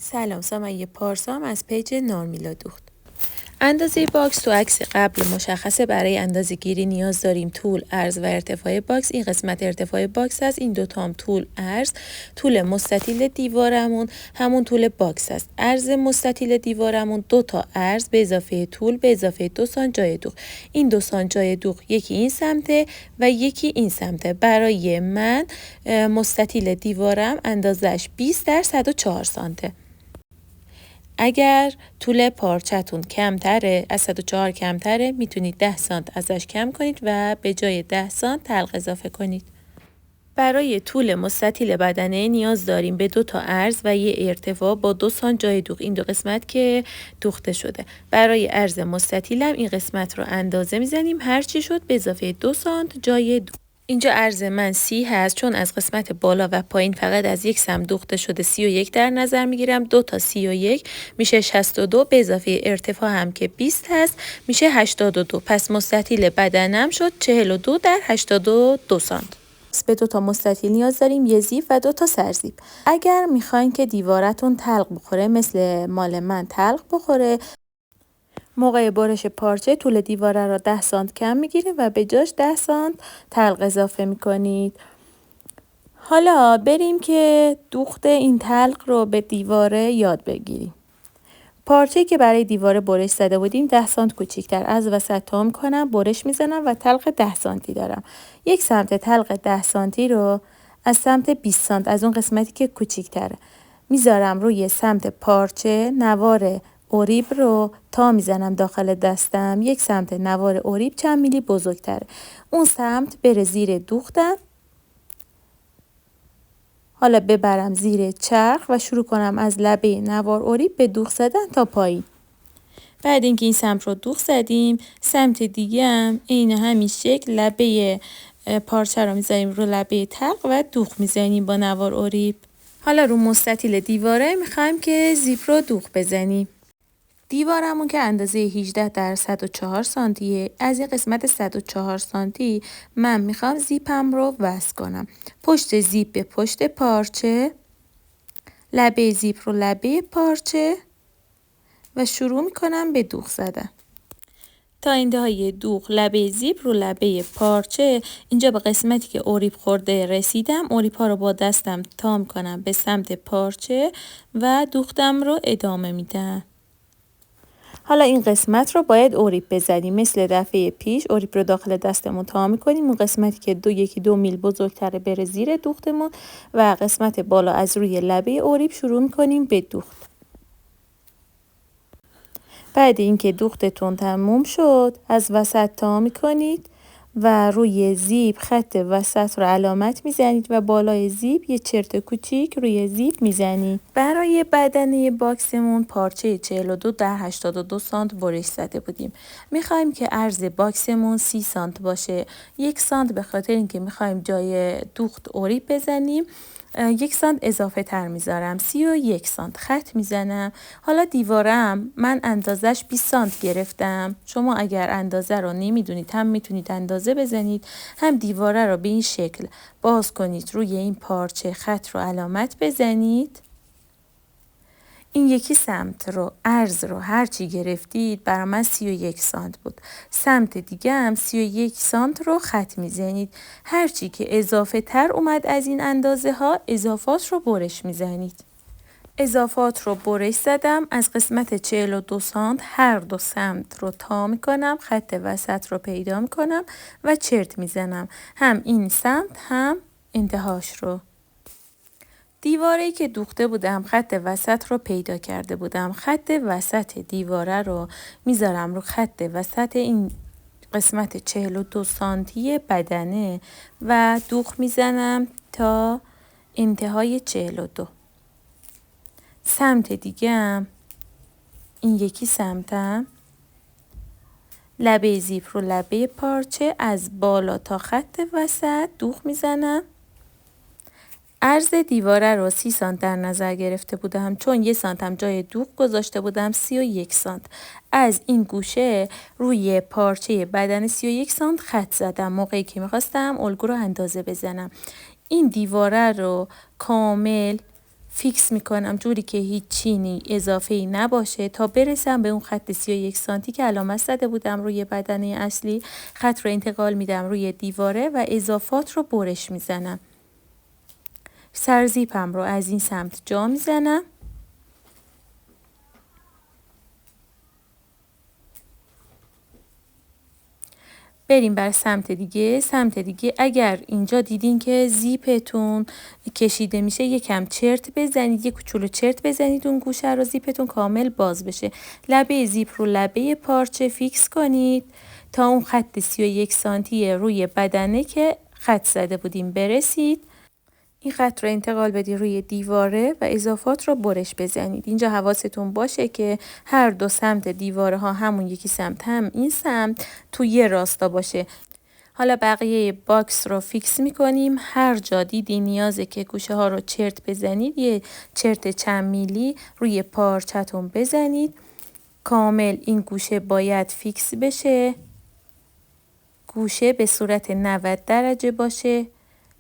سلام، سامایه پارسام از پیج نارمیلا دوخت. اندازه باکس تو عکس قبل مشخصه. برای اندازه گیری نیاز داریم طول، عرض و ارتفاع باکس. این قسمت ارتفاع باکس هست، این دوتا هم طول عرض. طول مستطیل دیوارمون همون طول باکس هست. عرض مستطیل دیوارمون 2 تا عرض به اضافه طول به اضافه 2 سانت جای دوغ. این 2 سانت جای دوغ یکی این سمته و یکی این سمته. برای من مستطیل دیوارم اندازش 20 در 104 سانته. اگر طول پارچتون کمتره، از 104 کمتره، میتونید 10 سانت ازش کم کنید و به جای 10 سانت تلق اضافه کنید. برای طول مستطیل بدنه نیاز داریم به 2 تا عرض و یه ارتفاع با 2 سانت جای دوغ. این دو قسمت که دوخته شده. برای عرض مستطیلم این قسمت رو اندازه میزنیم، هر چی شد به اضافه 2 سانت جای دوغ. اینجا عرض من 30 هست، چون از قسمت بالا و پایین فقط از یک سمت دوخته شده 31 در نظر میگیرم. 2 تا 31 میشه 62 به اضافه ارتفاع هم که 20 هست میشه 82. پس مستطیل بدنم شد 42 در 82 سانت. به 2 تا مستطیل نیاز داریم، یه زیپ و 2 تا سرزیپ. اگر میخواین که دیوارتون تلق بخوره، مثل مال من تلق بخوره، موقع برش پارچه طول دیواره را 10 سانت کم میگیریم و به جاش 10 سانت تلق اضافه میکنید. حالا بریم که دوخت این تلق رو به دیواره یاد بگیریم. پارچه که برای دیواره برش زده بودیم 10 سانت کوچیک‌تر از وسط تا میکنم، برش میزنم و تلق 10 سانتی دارم. یک سمت تلق 10 سانتی رو از سمت 20 سانت، از اون قسمتی که کوچیک‌تره، میذارم روی سمت پارچه. نوار اوریب رو تا میزنم داخل دستم. یک سمت نوار اوریب چند میلی بزرگتره، اون سمت بره زیر دوختم. حالا ببرم زیر چرخ و شروع کنم از لبه نوار اوریب به دوخت زدن تا پایین. بعد اینکه این سمت رو دوخت زدیم، سمت دیگه هم این همین شکل لبه پارچه رو میذاریم رو لبه تلق و دوخت میزنیم با نوار اوریب. حالا رو مستطیل دیواره میخوایم که زیپ رو دوخت بزنیم. دیوارمون که اندازه 18 در 104 سانتیه، از این قسمت 104 سانتی من میخوام زیپم رو وصل کنم. پشت زیپ به پشت پارچه، لبه زیپ رو لبه پارچه و شروع میکنم به دوغ زدن. تا انتهای دوغ لبه زیپ رو لبه پارچه. اینجا به قسمتی که اوریب خورده رسیدم. اوریب ها رو با دستم تا میکنم به سمت پارچه و دوختم رو ادامه میدم. حالا این قسمت رو باید اوریب بزنیم. مثل دفعه پیش اوریب رو داخل دستمون تا میکنیم. اون قسمتی که یکی دو میل بزرگتره بره زیر دوختمون و قسمت بالا از روی لبه اوریب شروع میکنیم به دوخت. بعد اینکه دوختتون تموم شد، از وسط تا میکنید و روی زیپ خط وسط رو علامت میزنید و بالای زیپ یه چرت کوچیک روی زیپ میزنید. برای بدنه باکسمون پارچه 42 در 82 سانت برش زده بودیم. میخوایم که عرض باکسمون 30 سانت باشه. 1 سانت به خاطر اینکه میخوایم جای دوخت اوریب بزنیم 1 سانت اضافه تر میذارم، 31 سانت خط میزنم. حالا دیوارم من اندازش 20 سانت گرفتم. شما اگر اندازه رو نمیدونید هم میتونید اندازه بزنید، هم دیواره رو به این شکل باز کنید، روی این پارچه خط رو علامت بزنید. این یکی سمت رو عرض رو هرچی گرفتید برای من 31 سانت بود. سمت دیگه هم 31 سانت رو خط میزنید. هرچی که اضافه تر اومد از این اندازه ها اضافات رو برش میزنید. اضافات رو برش زدم. از قسمت 42 سانت هر دو سمت رو تا میکنم، خط وسط رو پیدا میکنم و چرت میزنم، هم این سمت هم انتهاش رو. دیواره‌ای که دوخته بودم خط وسط رو پیدا کرده بودم. خط وسط دیواره رو میذارم رو خط وسط این قسمت 42 سانتی بدنه و دوخت میزنم تا انتهای 42. سمت دیگه هم این یکی سمتم لبه زیپ رو لبه پارچه از بالا تا خط وسط دوخت میزنم. عرض دیواره رو 30 سانت در نظر گرفته بودم، چون 1 سانت هم جای دوغ گذاشته بودم. 31 سانت از این گوشه روی پارچه بدن 31 سانت خط زدم موقعی که میخواستم الگو رو اندازه بزنم. این دیواره رو کامل فیکس میکنم جوری که هیچ چینی اضافه‌ای نباشه تا برسم به اون خط 31 سانتی که علامت زده بودم روی بدنه اصلی. خط رو انتقال میدم روی دیواره و اضافات رو برش میزنم. سرزیپم رو از این سمت جا میزنم. بریم بر سمت دیگه. سمت دیگه اگر اینجا دیدین که زیپتون کشیده میشه یکم چرت بزنید، یک کوچولو چرت بزنید اون گوشه رو، زیپتون کامل باز بشه. لبه زیپ رو لبه پارچه فیکس کنید تا اون خط 31 سانتی روی بدنه که خط زده بودیم برسید. این خط رو انتقال بدید روی دیواره و اضافات رو برش بزنید. اینجا حواستون باشه که هر دو سمت دیواره ها همون یکی سمت هم این سمت تو یه راستا باشه. حالا بقیه باکس رو فیکس میکنیم. هر جا دیدی نیازه که گوشه ها رو چرت بزنید یه چرت چند میلی روی پارچتون بزنید. کامل این گوشه باید فیکس بشه. گوشه به صورت 90 درجه باشه.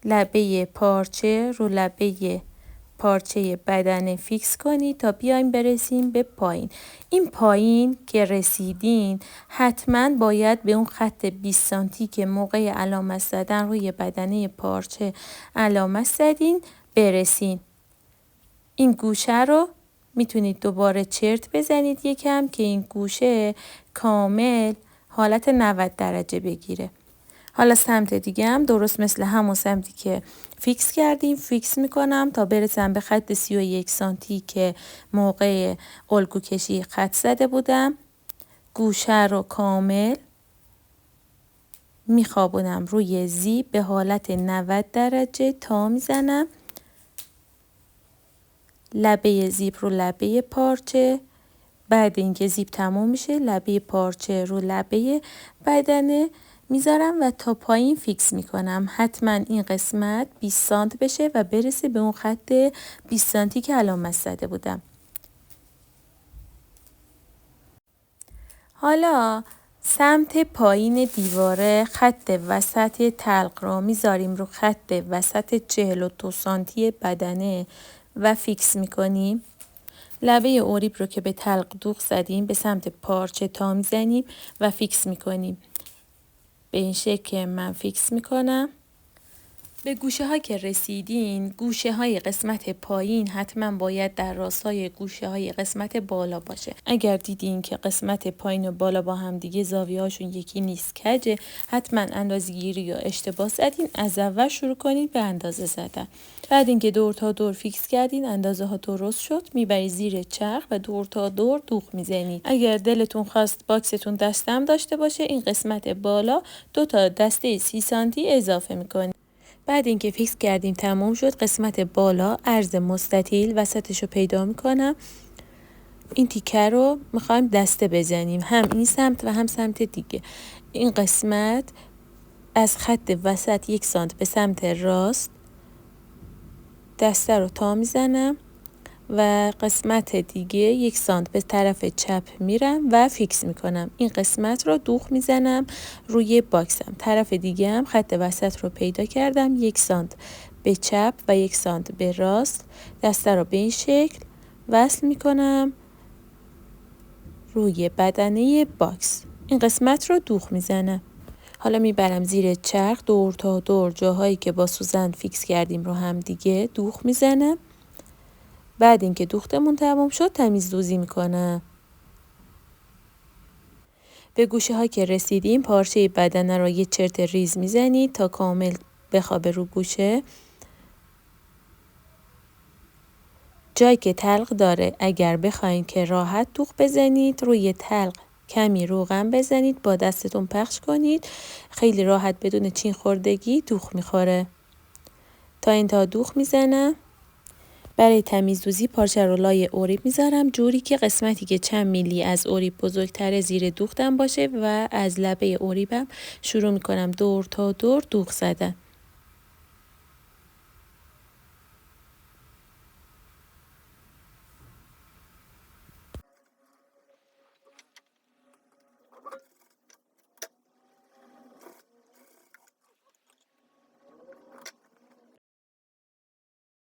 لبه پارچه رو لبه پارچه بدنه فیکس کنید تا بیایم برسیم به پایین. این پایین که رسیدین حتما باید به اون خط 20 سانتی که موقع علامت زدن روی بدنه پارچه علامت زدین برسین. این گوشه رو میتونید دوباره چرت بزنید یکم که این گوشه کامل حالت 90 درجه بگیره. حالا سمت دیگه هم درست مثل همون سمتی که فیکس کردیم فیکس میکنم تا برسم به خط 31 سانتی که موقع الگو کشی خط زده بودم. گوشه رو کامل میخوابونم روی زیپ به حالت 90 درجه تا میزنم. لبه زیپ رو لبه پارچه. بعد اینکه زیپ تموم میشه لبه پارچه رو لبه بدنه میذارم و تا پایین فیکس میکنم. حتما این قسمت 20 سانت بشه و برسه به اون خط 20 سانتی که علامت زده بودم. حالا سمت پایین دیواره خط وسط تلق رو میذاریم رو خط وسط 42 سانتی بدنه و فیکس میکنیم. لبه اوریب رو که به تلق دوغ زدیم به سمت پارچه تا میزنیم و فیکس میکنیم. به این شکل که من فیکس میکنم. به گوشه ها که رسیدین گوشه های قسمت پایین حتما باید در راستای گوشه های قسمت بالا باشه. اگر دیدین که قسمت پایین و بالا با هم دیگه زاویه هاشون یکی نیست کجه، حتما اندازه‌گیری یا اشتباه زدین. از اول شروع کنید به اندازه زدن. بعد اینکه دور تا دور فیکس کردین اندازه ها درست شد میبرید زیر چرخ و دور تا دور دوغ میزنید. اگر دلتون خواست باکستون دستم داشته باشه این قسمت بالا 2 تا دسته 30 سانتی اضافه میکنید. بعد اینکه فیکس کردیم تمام شد قسمت بالا عرض مستطیل وسطش رو پیدا میکنم. این تیکه رو میخوایم دسته بزنیم هم این سمت و هم سمت دیگه. این قسمت از خط وسط 1 سانت به سمت راست دسته رو تا میزنم و قسمت دیگه 1 سانت به طرف چپ میرم و فیکس میکنم. این قسمت رو دوغ میزنم روی باکسم. طرف دیگه هم خط وسط رو پیدا کردم 1 سانت به چپ و 1 سانت به راست دسته رو به این شکل وصل میکنم روی بدنه باکس. این قسمت رو دوغ میزنم. حالا میبرم زیر چرخ دور تا دور جاهایی که با سوزن فیکس کردیم رو هم دیگه دوغ میزنم. بعد اینکه دوختمون تمام شد تمیز دوزی میکنم. به گوشه ها که رسیدیم پارچه بدنه رو یه چرت ریز میزنید تا کامل بخوابه رو گوشه. جایی که تلق داره اگر بخواین که راحت دوغ بزنید روی تلق کمی روغن بزنید با دستتون پخش کنید. خیلی راحت بدون چین خوردگی دوغ میخوره. تا انتها دوغ میزنم. برای تمیزدوزی پارچه رو لای اوریب میذارم جوری که قسمتی که چند میلی از اوریب بزرگتره زیر دوختم باشه و از لبه اوریبم شروع میکنم دور تا دور دوغ زدن.